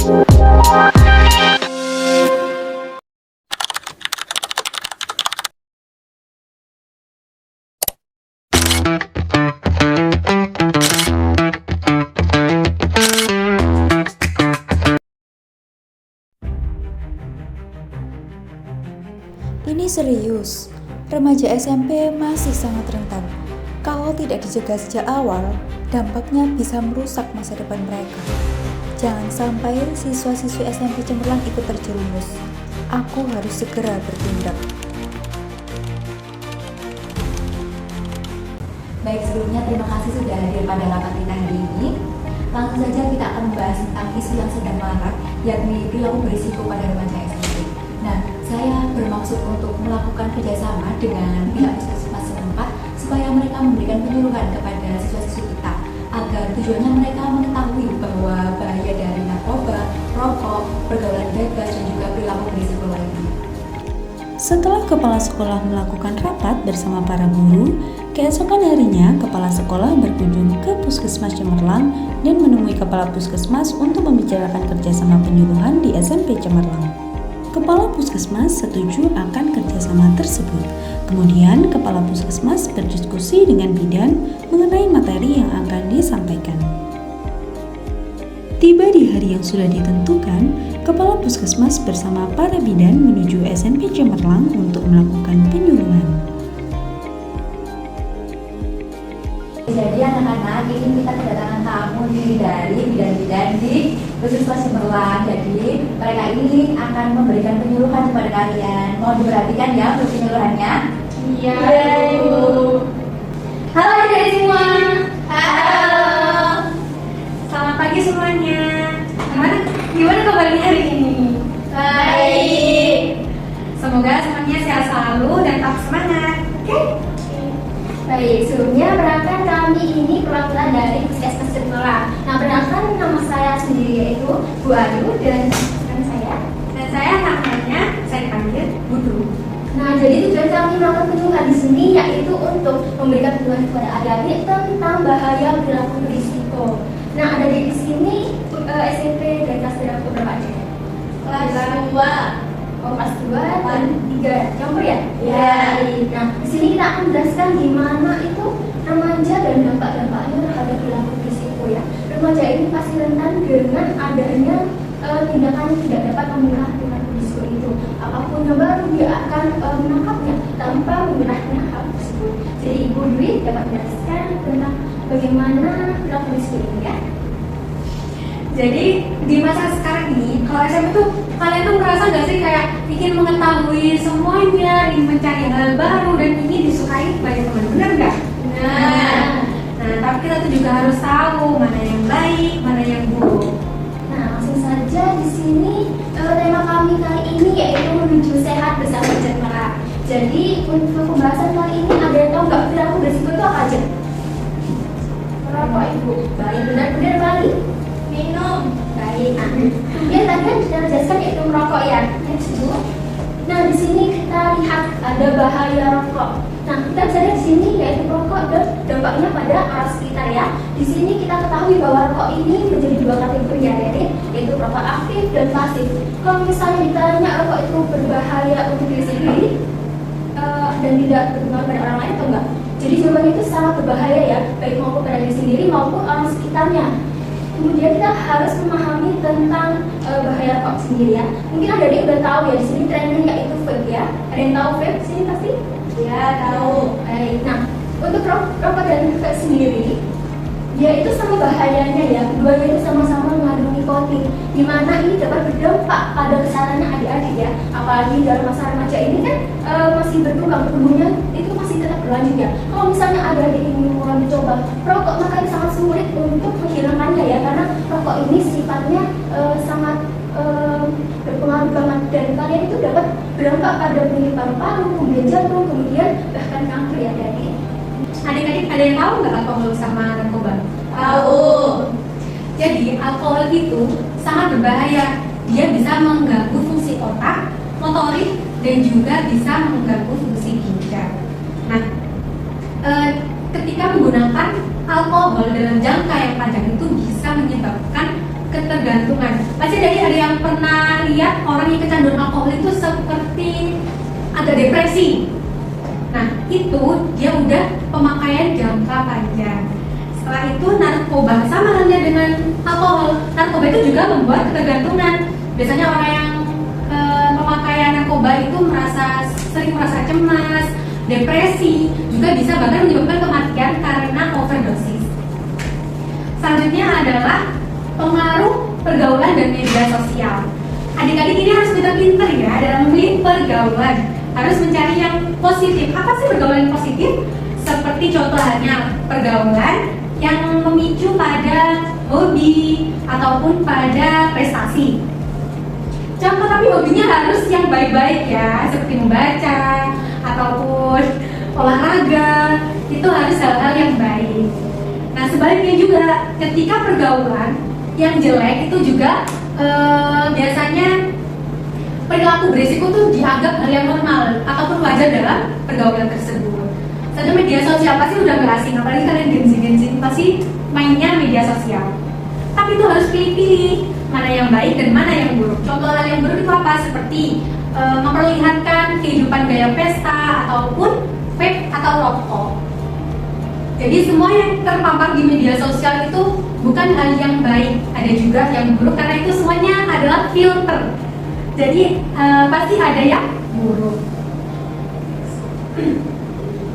Ini serius, remaja SMP masih sangat rentan. Kalau tidak dicegah sejak awal, dampaknya bisa merusak masa depan mereka. Jangan sampai siswa-siswi SMP Cemerlang ikut terjerumus. Aku harus segera bertindak. Baik, sebelumnya terima kasih sudah hadir pada rapat kita hari ini. Langsung saja kita akan membahas tentang isu yang sedang marak, yakni perilaku berisiko pada remaja SMP. Nah, saya bermaksud untuk melakukan kerjasama dengan pihak puskesmas setempat supaya mereka memberikan penyuluhan kepada siswa-siswi kita agar tujuannya mereka mengetahui bahwa bahaya dari narkoba, rokok, pergaulan bebas, dan juga perilaku berisiko lainnya. Setelah kepala sekolah melakukan rapat bersama para guru, keesokan harinya kepala sekolah berkunjung ke Puskesmas Cemerlang dan menemui kepala puskesmas untuk membicarakan kerjasama penyuluhan di SMP Cemerlang. Kepala puskesmas setuju akan kerjasama tersebut. Kemudian kepala puskesmas berdiskusi dengan bidan mengenai materi yang akan disampaikan. Tiba di hari yang sudah ditentukan, kepala puskesmas bersama para bidan menuju SMP Cemerlang untuk melakukan penyuluhan. Jadi anak-anak, ini kita kedatangan tamu dari bidan-bidan di Puskesmas Cemerlang. Jadi mereka ini akan memberikan penyuluhan kepada kalian. Mohon diperhatikan ya untuk penyuluhannya. Iya, Bu. Halo adik-adik semua. Halo. Selamat pagi semuanya. Gimana kabarnya hari ini? Baik. Semoga semuanya sehat selalu dan tetap semangat. Oke? Baik, sebelumnya perkenalkan kami ini perwakilan dari Puskesmas Cemerlang. Nah, perkenalkan nama saya sendiri yaitu Bu Ayu dan saya. Dan saya namanya, saya dipanggil Budu. Nah, jadi tujuan kami melakukan penyuluhan di sini yaitu untuk memberikan penyuluhan kepada adik-adik tentang bahaya perilaku berisiko. Nah, ada di sini SMP dari kelas berapa aja? Kelas 2. Oh, kelas 2 dan 3 campur ya? Ya. Nah, di sini kita akan menjelaskan gimana itu remaja dan dampak-dampaknya terhadap perilaku berisiko ya. Remaja ini pasti rentan dengan adanya tindakan yang tidak dapat memilah perilaku berisiko itu. Apapun yang baru dia akan menangkapnya tanpa memilahnya hal tersebut. Jadi Ibu Dwi dapat menjelaskan tentang bagaimana perilaku berisiko ini ya. Jadi di masa sekarang ini, kalau SMP tuh kalian tuh merasa gak sih kayak ingin mengetahui semuanya, ingin mencari hal baru dan ingin disukai banyak teman, benar nggak? Nah, tapi kita tuh juga harus tahu mana yang baik, mana yang buruk. Nah, langsung saja di sini tema kami kali ini yaitu menuju sehat bersama Cemerlang. Jadi untuk pembahasan kali ini ada yang tahu nggak perilaku berisiko itu apa aja? Merokok Ibu. Baik, benar-benar balik. Minum. Baik. Ya tadi kan sudah dijelaskan yaitu merokok ya. Nah, di sini kita lihat ada bahaya rokok. Nah, kita bisa lihat di sini yaitu rokok dan dampaknya pada arah sekitar ya. Di sini kita ketahui bahwa rokok ini menjadi dua kategori ya, yaitu rokok aktif dan pasif. Kalau misalnya ditanya rokok itu berbahaya untuk diri sendiri dan tidak berpengaruh pada orang lain atau enggak? Jadi jawabannya itu sangat berbahaya ya, baik maupun pada diri sendiri maupun orang sekitarnya. Kemudian kita harus memahami tentang bahaya rokok sendiri ya. Mungkin ada yang udah tahu ya di sini trennya yaitu vape ya. Ada yang tahu vape sini pasti? Ya, tahu. Baik. Nah, untuk rokok dan vape sendiri, dia itu sama bahayanya ya. Keduanya itu sama-sama mengandung nikotin, di mana ini dapat berdampak pada kesehatan adik-adik ya. Apalagi dalam masa remaja ini kan masih berkembang tumbuhnya itu masih tetap berlanjut ya. Kalau misalnya adik-adik ini mulai mencoba rokok, maka ini sangat sulit untuk menghilangkannya ya, karena rokok ini sifatnya sangat berpengaruh banget dan kalian itu dapat berdampak pada penyakit paru-paru, kemudian jantung, kemudian bahkan kanker ya adik-adik. Adik-adik ada yang tahu nggak alkohol sama narkoba? Tahu. Jadi alkohol itu sangat berbahaya. Dia bisa mengganggu fungsi otak, motorik, dan juga bisa mengganggu fungsi ginjal. Nah, ketika menggunakan alkohol dalam jangka yang panjang itu bisa menyebabkan ketergantungan. Pasti dari ada yang pernah lihat orang yang kecanduan alkohol itu seperti agak depresi. Nah, itu dia udah pemakaian jangka panjang. Setelah itu narkoba, sama halnya dengan alkohol. Narkoba itu juga membuat ketergantungan. Biasanya orang yang pemakaian narkoba itu sering merasa cemas, depresi, juga bisa bahkan menyebabkan kematian karena overdosis. Selanjutnya adalah pengaruh pergaulan dan media sosial. Adik-adik ini harus pintar-pintar ya dalam memilih pergaulan. Harus mencari yang positif. Apa sih pergaulan yang positif? Seperti contohnya pergaulan yang memicu pada hobi ataupun pada prestasi. Contoh, tapi hobinya harus yang baik-baik ya, seperti membaca ataupun olahraga. Itu harus hal-hal yang baik. Nah, sebaliknya juga ketika pergaulan yang jelek itu juga biasanya perilaku berisiko tuh dianggap hal yang normal ataupun wajar dalam pergaulan tersebut. Saja media sosial pasti udah gak asing, apalagi kalian gen-Z pasti mainnya media sosial. Tapi itu harus pilih-pilih mana yang baik dan mana yang buruk. Contoh hal yang buruk itu apa? Seperti memperlihatkan kehidupan gaya pesta ataupun vape atau rokok. Jadi semua yang terpampang di media sosial itu bukan hal yang baik, ada juga yang buruk karena itu semuanya adalah filter. Jadi pasti ada yang buruk.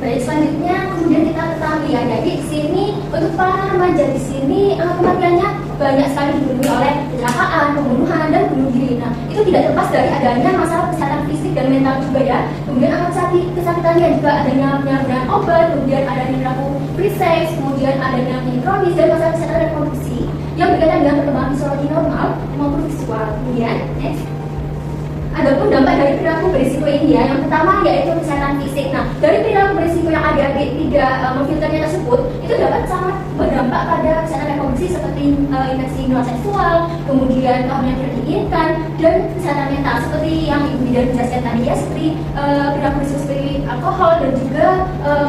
Baik, selanjutnya kemudian kita ketahui ya, jadi di sini untuk para remaja di sini kematiannya banyak sekali dibunuh oleh kecelakaan, pembunuhan dan bunuh diri. Nah, itu tidak terlepas dari adanya masalah kesehatan fisik dan mental juga ya. Kemudian kesakitannya juga adanya penyalahgunaan obat, kemudian adanya perilaku free sex, kemudian adanya penyakit kronis dan masalah kesehatan reproduksi yang berkaitan dengan perkembangan fisiologi normal maupun visual. Kemudian next. Adapun dampak dari perilaku berisiko ini ya, yang pertama yaitu kesehatan fisik. Nah, dari perilaku berisiko yang adik-adik tidak memfilternya tersebut, itu dapat sangat berdampak pada kesehatan reproduksi seperti infeksi menular seksual, kemudian kehamilan tidak diinginkan, dan kesehatan mental seperti yang Ibu Bidan jelaskan tadi ya, seperti perilaku berisiko seperti alkohol dan juga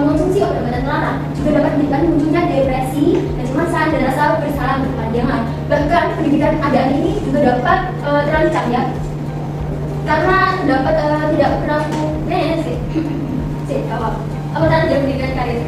mengonsumsi obat-obatan terlarang, juga dapat menyebabkan munculnya depresi, kecemasan, dan rasa bersalah berkepanjangan. Bahkan pendidikan adik-adik ini juga dapat terancam ya, karena dapat tidak berlaku apa tadi pendidikan karir.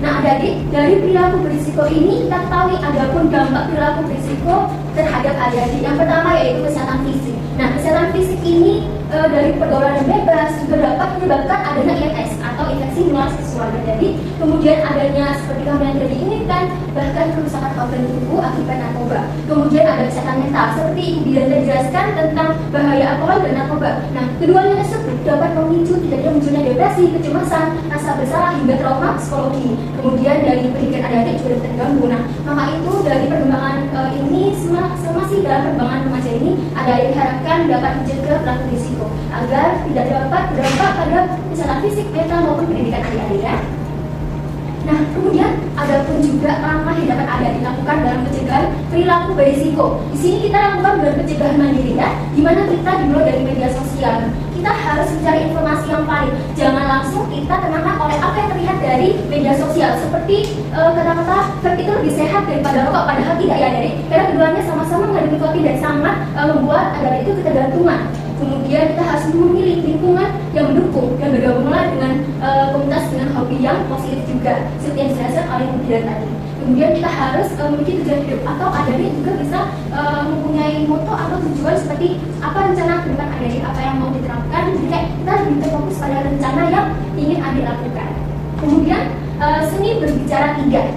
Nah, adik-adik, dari perilaku berisiko ini kita ketahui ada pun dampak perilaku berisiko terhadap adik-adik. Yang pertama yaitu kesehatan fisik. Nah, kesehatan fisik ini dari pergaulan yang bebas juga dapat menyebabkan adanya IMS atau infeksi menular seksual. Jadi kemudian adanya seperti kehamilan tidak diinginkan, bahkan kerusakan organ tubuh akibat narkoba. Kemudian ada kesehatan mental seperti Ibu Bidan jelaskan tentang bahaya alkohol dan narkoba. Nah, keduanya tersebut dapat memicu tidaknya munculnya depresi, kecemasan, rasa bersalah hingga trauma psikologi. Kemudian dari pendidikan adik-adik juga terganggu. Nah, maka itu dari perkembangan ini masih dalam perkembangan remaja ini ada yang diharapkan dapat mencegah perilaku risiko agar tidak dapat berdampak pada kesehatan fisik, mental maupun pendidikan adik-adik ya. Nah, kemudian ada pun juga langkah yang dapat adik-adik lakukan dalam pencegahan perilaku berisiko. Di sini kita lakukan dengan pencegahan mandiri ya, di mana kita dimulai dari media sosial. Kita harus mencari informasi yang valid. Jangan langsung kita termakan oleh apa yang terlihat dari media sosial. Seperti kata-kata vape itu lebih sehat daripada rokok, padahal tidak ya dari. Karena keduanya sama-sama mengandung nikotin dan sangat membuat adik itu ketergantungan. Kemudian kita harus memilih lingkungan yang mendukung dan bergabunglah dengan komunitas dengan hobi yang positif juga, seperti yang dijelaskan oleh Ibu Bidan tadi. Kemudian kita harus memiliki tujuan hidup atau adik juga bisa mempunyai moto atau tujuan seperti apa rencana ke depan adik, apa yang mau diterapkan. Jadi kita lebih terfokus pada rencana yang ingin adik lakukan. Kemudian seni berbicara tidak.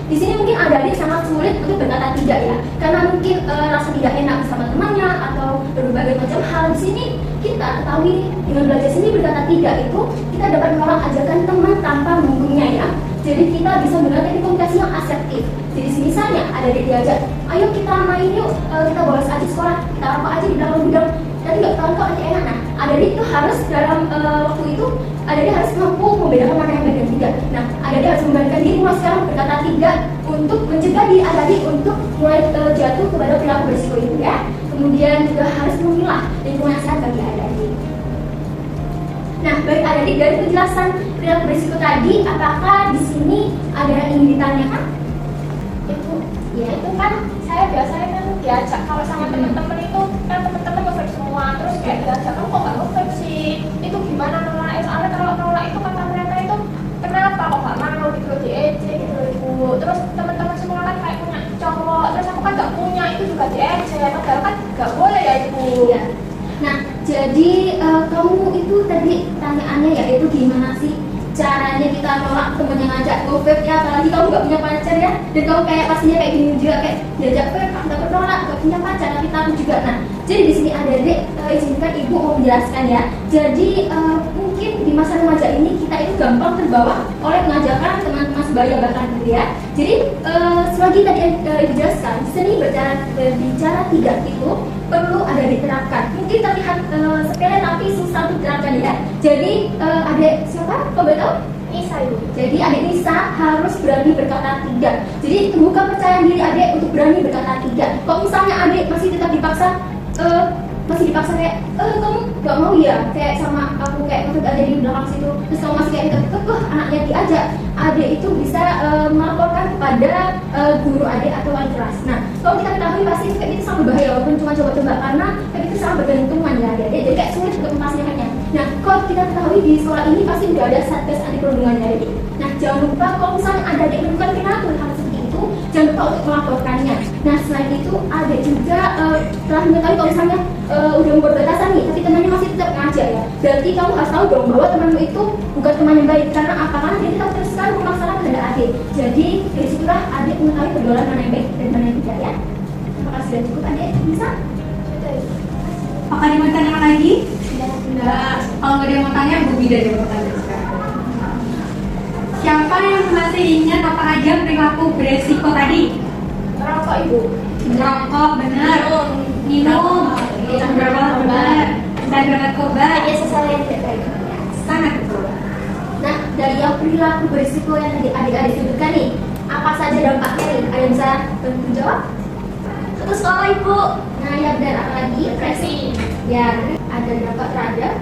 Di sini mungkin adik sangat sulit untuk berkata tidak ya, karena mungkin rasa tidak enak bersama temannya atau berbagai macam hal. Di sini kita ketahui dengan belajar seni berkata tidak itu kita dapat menolak ajakan teman tanpa menggungnya ya. Jadi kita bisa menggunakan komunikasi yang asertif. Jadi misalnya ada yang diajak, ayo kita main yuk, kita bolos aja sekolah, kita apa aja di belakang gudang, nanti nggak tahu kok nanti enak. Nah, adik itu harus dalam waktu itu adik harus mampu membedakan mana yang baik dan tidak. Nah, adik harus memberanikan diri mulai sekarang berkata tidak untuk mencegah diri adik untuk mulai jatuh kepada perilaku berisiko itu ya. Kemudian juga harus memilah lingkungan sehat bagi adik. Nah, bagi adik dari penjelasan perilaku berisiko tadi, apakah di sini ada yang ingin ditanyakan? Ya itu kan saya biasanya kan diajak kalau sama teman-teman itu kan teman-teman nge-vape semua, terus kayak diajak kamu kok nggak nge-vape sih, itu gimana nolak, soalnya kalau nolak itu kata mereka itu kenapa kok nggak mau gitu loh, diejek gitu loh ibu. Terus teman-teman semua kan kayak punya cowok, terus aku kan nggak punya, itu juga diejek, padahal kan nggak boleh ya ibu. Iya. Nah, jadi kamu itu tadi pertanyaannya yaitu gimana sih caranya kita nolak temen yang ngajak go-vape ya, apalagi kamu gak punya pacar ya, dan kamu kayak pastinya kayak gini juga, kayak diajak vape gak nolak, gak punya pacar, tapi aku juga. Nah, jadi di sini ada dek, izinkan ibu mau menjelaskan ya. Jadi mungkin di masa remaja ini kita itu gampang terbawa oleh mengajarkan teman-teman sebaya bahkan gitu ya. Jadi selagi tadi ibu jelaskan, seni berbicara tidak itu perlu ada diterapkan. Mungkin terlihat sepele tapi susah diterapkan ya. Jadi adik siapa? Kau betul? Nisa ibu. Jadi adik Nisa harus berani berkata tidak. Jadi terbuka percaya diri adik untuk berani berkata tidak. Kalau misalnya adik masih tetap dipaksa kayak kamu gak mau ya kayak sama aku kayak metode aja di belakang situ, terus kamu masih kayak kekeh anaknya diajak, adik itu bisa melaporkan kepada guru adik atau wali kelas. Nah, kalau kita ketahui pasti kayak itu sangat berbahaya walaupun cuma coba-coba, karena kayak itu sangat bergantungan ya adik, jadi kayak sulit untuk memasukkannya. Nah, kalau kita ketahui di sekolah ini pasti udah ada satgas anti perundungan ya adik. Nah, jangan lupa kalau misalnya ada adik menemukan perilaku hal seperti itu, jangan lupa untuk melaporkannya. Nah, selain itu adik juga telah mengetahui kalau misalnya udah membuat batasan nih, tapi temannya masih tetap ngajak ya. Berarti kamu harus tahu dong bahwa temanmu itu bukan teman yang baik. Karena apa? Karena dia tetap terus memaksakan kehendak adik. Jadi dari situlah adik mengetahui pergaulan mana yang baik dan mana yang tidak ya. Terima kasih sudah cukup adik. Bisa? Apakah ada yang mau tanya lagi? Tidak. Enggak. Kalau nggak ada yang mau tanya, Bu Bida yang mau tanya sekarang. Siapa yang masih ingat apa aja perilaku beresiko tadi? Merokok ibu. Merokok, benar. Minum, benar. Dan narkoba. Hanya sesuatu yang tidak baik. Sangat betul. Nah, dari yang perilaku berisiko yang tadi adik-adik sebutkan nih, apa saja dampaknya nih? Ada yang bisa bantu jawab? Putus sekolah ibu. Nah, ya benar. Apa lagi? Depresi. Ya, ada dampak terhadap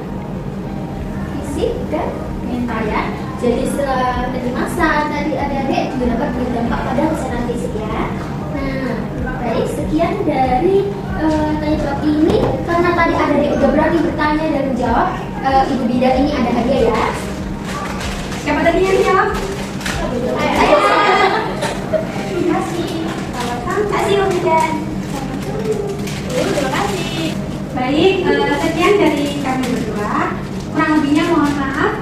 fisik dan mental ya. Jadi setelah dari masa tadi adik-adik juga dapat berdampak pada kesehatan fisik ya. Nah, baik, sekian dari tanya jawab ini. Karena tadi adik-adik udah berani bertanya dan menjawab, Ibu Bida ini ada hadiah ya. Siapa tadi yang jawab? Ayo. Terima kasih. Terima kasih Ibu Bida. Terima kasih. Baik, sekian dari kami berdua. Kurang lebihnya mohon maaf.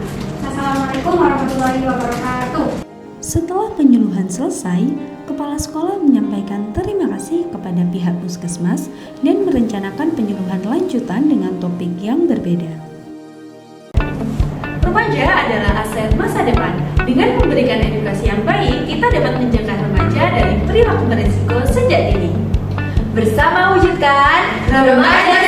Assalamualaikum warahmatullahi wabarakatuh. Setelah penyuluhan selesai, kepala sekolah menyampaikan terima kasih kepada pihak puskesmas dan merencanakan penyuluhan lanjutan dengan topik yang berbeda. Remaja adalah aset masa depan. Dengan memberikan edukasi yang baik, kita dapat mencegah remaja dari perilaku berisiko sejak dini. Bersama wujudkan remaja